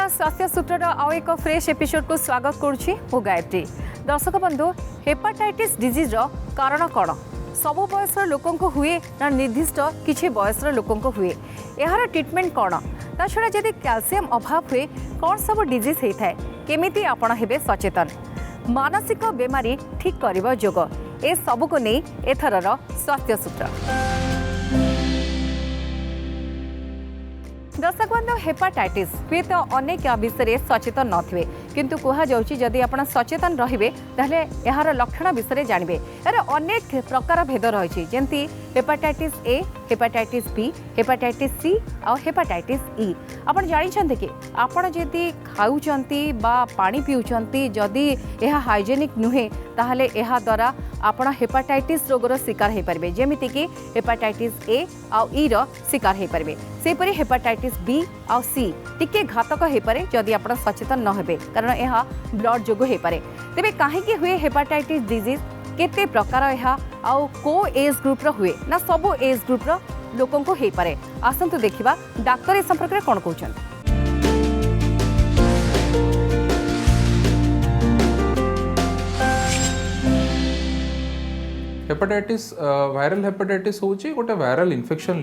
स्वास्थ्य सूत्र आउ एक फ्रेश एपिसोड को स्वागत करुच्ची मु गायत्री। दर्शक बंधु, हेपाटाइटिस डिजीज कारण कौन? सबु बयसर लोकों को हुए ना निर्दिष्ट किसी बयसर लोकों को हुए? यार ट्रिटमेंट कौन? ता छड़ा जदि कैल्शियम अभाव हुए कौन सब डिजीज होता है? केमिति आपण हेबे सचेतन? मानसिक बेमारी ठीक करबा जोग ए सबु को नहीं एथरर स्वास्थ्य सूत्र। दर्शक बंधु, हेपाटाइटिस हुए तो अनेक विषय सचेतन नथिबे, किंतु कहा जाउची जदि आपण सचेतन रहिबे ताहले एहार लक्षण विषय जानबे। यार अनेक प्रकार भेद रही जेमती hepatitis A, hepatitis B, hepatitis C और हेपाटाइटिस ई। आपण जानिछन्ते कि आपण जदि खाउचंती बा पानी पिउचंती जदि एहा हाइजेनिक नुहे ताहले एहा द्वारा आपण हेपाटाइटिस रोगर शिकार हो पारे, जेमिति कि हेपाटाइटिस ए आउ ई रो शिकार हो पारे। सेपरि हेपाटाइटिस बी आउ सी टिके घातक हो पारे जदि आपण सचेतन न हेबे, कारण एहा ब्लड जोगु हो पारे। तेबे काहेकि हुए हेपाटाइटिस डिजीज, केते प्रकार एहा आउ को एज ग्रुप रो हुए ना सबो एज ग्रुप रो लोकों को हो पारे? आसंतु देखिबा डाक्टर ए संपर्क रे कोन कहउछन। हेपाटाइटिस वायरल हेपाटाइटिस होची गोटे वायरल इन्फेक्शन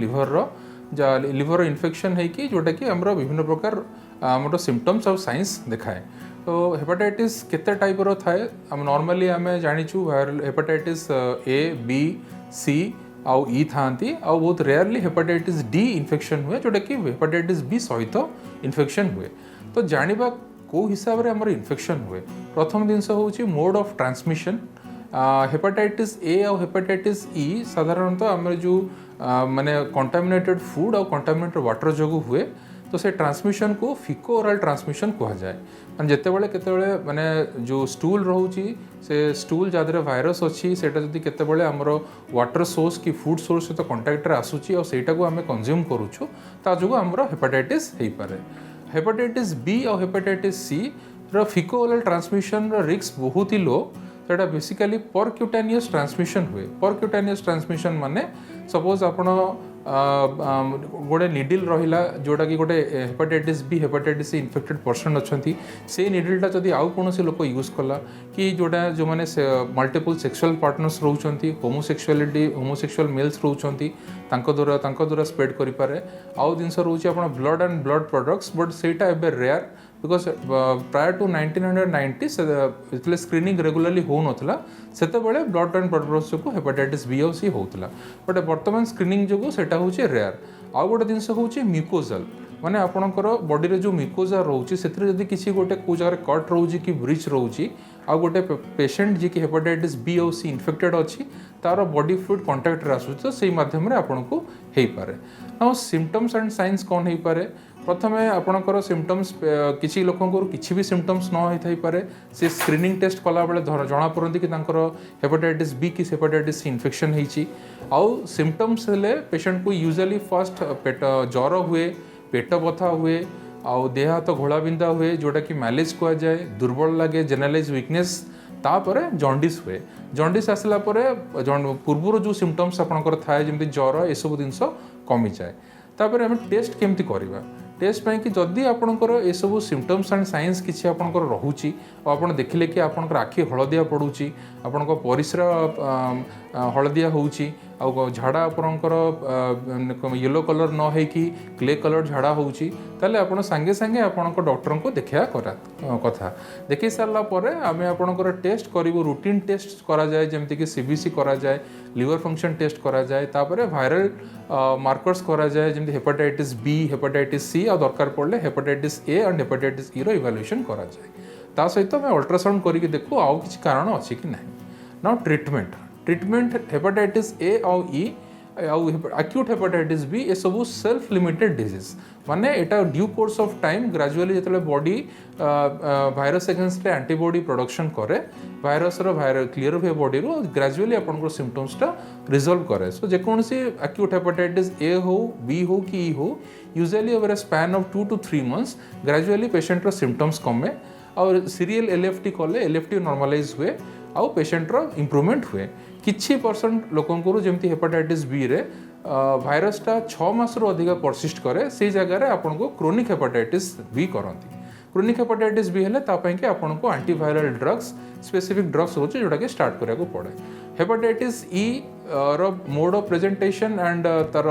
लिवर इन्फेक्शन है कि जोटा कि हमरो विभिन्न प्रकार हमरो सिम्पटम्स और साइंस देखाए। तो हेपाटाइटिस केते टाइप रो थाए? हम नॉर्मली आमे जानिछु वायरल हेपाटाइटिस ए, बी, सी आउ ई थांती, आउ बहुत रेयरली हेपाटाइटिस डी इन्फेक्शन हुए जोटा कि हेपाटाइटिस बी सहित इन्फेक्शन हुए। तो जानिबा को हिसाब रे हमर इन्फेक्शन हुए, प्रथम जिनस होची मोड ऑफ ट्रांसमिशन। हेपाटाइटिस ए और हेपाटाइटिस ई साधारणतः आम जो माने कंटामिनेटेड फूड और कंटामिनेटेड वाटर जो हुए, तो से ट्रांसमिशन को फिको ओरल ट्रांसमिशन कहा जाए। माने जेतेबेले केतेबेले माने जो स्टूल रहउची से स्टूल जादरे वायरस अच्छी सेटा जदि केतेबेले हमर वाटर सोर्स की फूड सोर्स सहित कंटाक्ट रे आसुची और सेटा को आमे कंज्यूम करूछु, ता जोगो हमर हेपाटाइटिस हेई पारे। हेपाटाइटिस बी और हेपाटाइटिस सी रो फिको ओरल ट्रांसमिशन रो रिस्क बहुत ही लो। तो बेसिकली परक्यूटेनियस ट्रांसमिशन हुए। परक्यूटेनियस ट्रांसमिशन माने सपोज आपण गोटे निडिल रहिला जोटा कि गोटे hepatitis B hepatitis C infected person अच्छी, से निडिलटा जदि आउ कौन लोक यूज कला कि जोटा जो मैंने मल्टीपल सेक्सुअल पार्टनर्स रोचंती, होमोसेक्सुअल मेल्स रोचंती, द्वारा स्प्रेड करि पारे। आउ जिनस रोचे आपण blood and blood products, but सेटा एबे रेयर बिकज प्रायर टू 1990 से स्क्रीनिंग रेगुलरली हो नथला, सेते बेले ब्लड एंड ब्लड प्रोडक्ट्स को हेपाटाइटिस बी और सी होतला, बट वर्तमान स्क्रीनिंग जो सेटा होचे रेयर। आउ गोटे जिनस होचे म्यूकोजल, माने आपणकर बॉडी रे जो म्यूकोजा रोची सेथरे जदि किसी गोटे को जगह कट रोची कि ब्रीच रोची, आ गोटे पेशेंट जी की हेपाटाइटिस बी और सी इन्फेक्टेड अच्छी, तार बॉडी फ्लूइड कांटेक्ट रे आसुची, तो सेही माध्यम रे आपनको हेई पारे। नाउ सिम्पटम्स एंड साइंस कौन हेई पारे? प्रथमे आपणकर सिम्पटम्स किसी लोकों को किसी भी सिम्पटम्स न होई पारे, से स्क्रीनिंग टेस्ट कला बेले जना पड़ती कि तांकर हेपाटाइटिस बी कि हेपाटाइटिस सी इन्फेक्शन होईची। आउ सिम्पटम्स हेले पेशेंट को यूजुअली फर्स्ट पेट ज्वर हुए, पेट बथा हुए, आउ देह हाथ घोड़ा बिंधा हुए जोटा कि मैलेज कह जाए, दुर्बल लगे, जनरलाइज वीकनेस, तापर जॉन्डिस हुए। जॉन्डिस आसला पूर्वर जो सिम्पटम्स आपंकर थाए जमी ज्वर, ये सब जिनस कमी जाए। तापर आम टेस्ट केमती करवा? टेस्ट पाई कि जदि आपंकर ये सब सिम्पटम्स एंड साइंस किसी आपंकर रोचे और आप देखिले कि आपंकर आखि हलदिया पड़ुची, आपण परिस्रा हलदिया होउची, आ झाड़ा आपंकर येलो कलर न है कि क्ले कलर झाड़ा होउची, ताले आपण संगे संगे आपंकर डॉक्टर को देखा कथा। देखि सारा पर आम आपंकर टेस्ट करूँ, रूटीन टेस्ट करा जाए, जमती कि सीबीसी करा जाए, लिवर फंक्शन टेस्ट करा जाए, तापर वायरल मार्कर्स करा जाए जमती हेपाटाइटिस बी, हेपाटाइटिस सी और दरकार पड़े hepatitis A and hepatitis E रो इवैल्यूएशन करा जाए। ता सहित मैं अल्ट्रासाउंड करके देखू आउ किसी कारण अच्छी कि नहीं। नाउ ट्रीटमेंट हेपाटाइटिस ए और ई आउ एक्यूट हेपाटाइटिस बी ये सब सेल्फ लिमिटेड डिजीज, माने एटा due course of time gradually जिते body virus against antibody production करे, भाइरस क्लीयर हुए बॉडी रो, ग्रेजुअली आपन सिम्पटम्सटा रिजल्व करे। सो जेकोसी एक्यूट हेपाटाइटिस ए हो, बी हो कि ई हो, usually over A span of 2 to 3 months gradually patient symptoms कमे और सीरियल एलएफटी कले एलएफटी नॉर्मलाइज हुए आउ पेशेंट इम्प्रूवमेंट हुए। किछि परसेंट लोकंकर जमती हेपाटाइटिस बी रे भाइरसटा 6 मास अधिक परसिस्ट करे, से जगह आपको क्रोनिक हेपाटाइटिस बी करती। क्रोनिक हेपाटाइटिस बी हेले तापाई कि आपनको एंटीवायरल ड्रग्स स्पेसिफिक ड्रग्स होचे जोटा कि स्टार्ट करिया को पड़े हेपाटाइटिस ई रो मोड ऑफ प्रेजेंटेशन एंड तार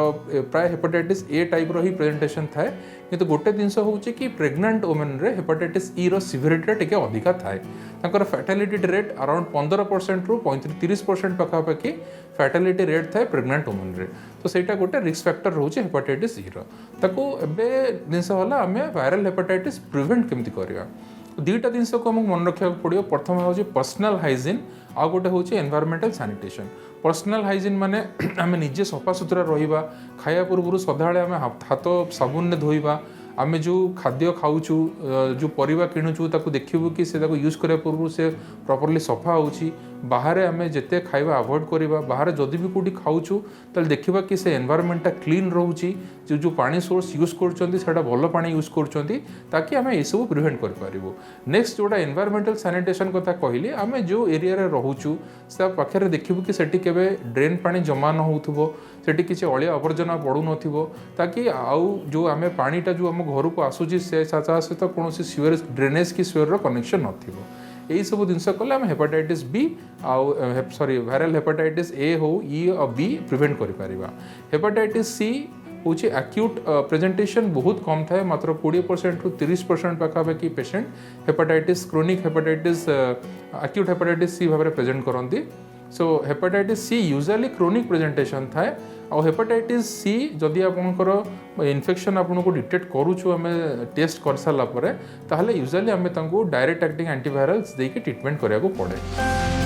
प्राय हेपाटाइटिस ए टाइप रो ही प्रेजेंटेशन थाए किंतु गोटे जिनस होची कि प्रेग्नेंट वुमेन रे हेपाटाइटिस ई रो सिवियरिटी टिके अधिका थाए तांकर फैटालिटी रेट अराउंड 15% रु 30% पाखापाखि फैटालिटी रेट थाए प्रेग्नेंट वुमेन रे तो सेटा गोटे रिस्क फैक्टर रोचे हेपाटाइटिस ई रो ताको एबे जिनस होला हमें वायरल हेपाटाइटिस प्रिवेंट केमति करिया दुईटा जिनस को हमको मन रखा पड़ो प्रथम हूँ पर्सनाल हाइजीन आ गोटे हूँ एनवायरमेंटल सैनिटेशन पर्सनाल हाइजीन माने आम निजे सफा सुतरा रहा खाया पूर्व सदाबले आम हाथ साबुन ने धोइबा आम जो खाद्य खाऊचु जो परिवा किणुचु ताकू देखिबु कि से ताकू यूज करने पूर्व से प्रॉपर्ली सफा होची बाहर आम जिते खाଇବା अवॉइड करवा बाहर जदि भी कौटी खाऊचु ताले देखिबा कि से एनवायरमेंटा क्लीन रोची जो जो पानी सोर्स यूज करछंती सेटा भलो पानी यूज करछंती ताकि आम ये सब प्रिवेंट कर पारिबो नेक्स्ट जोटा एनवायरमेंटल सैनिटेशन कथा कहली आम जो एरिया रे रहूचु से पाखे देखिबु कि सेठी केबे ड्रेन पानी जमा न होथुबो सेठी किछि अलिया आवर्जना पड़ू नथिबो ताकि आउ जो आम पानीटा जो आम घर को आसूची से सहित कौन सीवेज ड्रेनेज की सीवर कनेक्शन नथिबो यही सब जिनस कले आम हेपाटाइटिस बी आउ सॉरी वायरल हेपाटाइटिस ए हो ई और बी प्रिवेंट करि परिबा हेपाटाइटिस सी हूँ एक्यूट प्रेजेंटेशन बहुत कम थाए मात्र 20% रु 30% पाखापाखि patient hepatitis chronic hepatitis acute hepatitis C भाव में प्रेजेंट करती so hepatitis C usually chronic presentation थाए आ हेपाटाइटिस सी जदि आपंकर इन्फेक्शन आपको डिटेक्ट करूँ आम टेस्ट कर सारापर ताहले यूजुअली आम डायरेक्ट एक्टिंग एंटीवायरल्स देके ट्रीटमेंट कराया पड़े।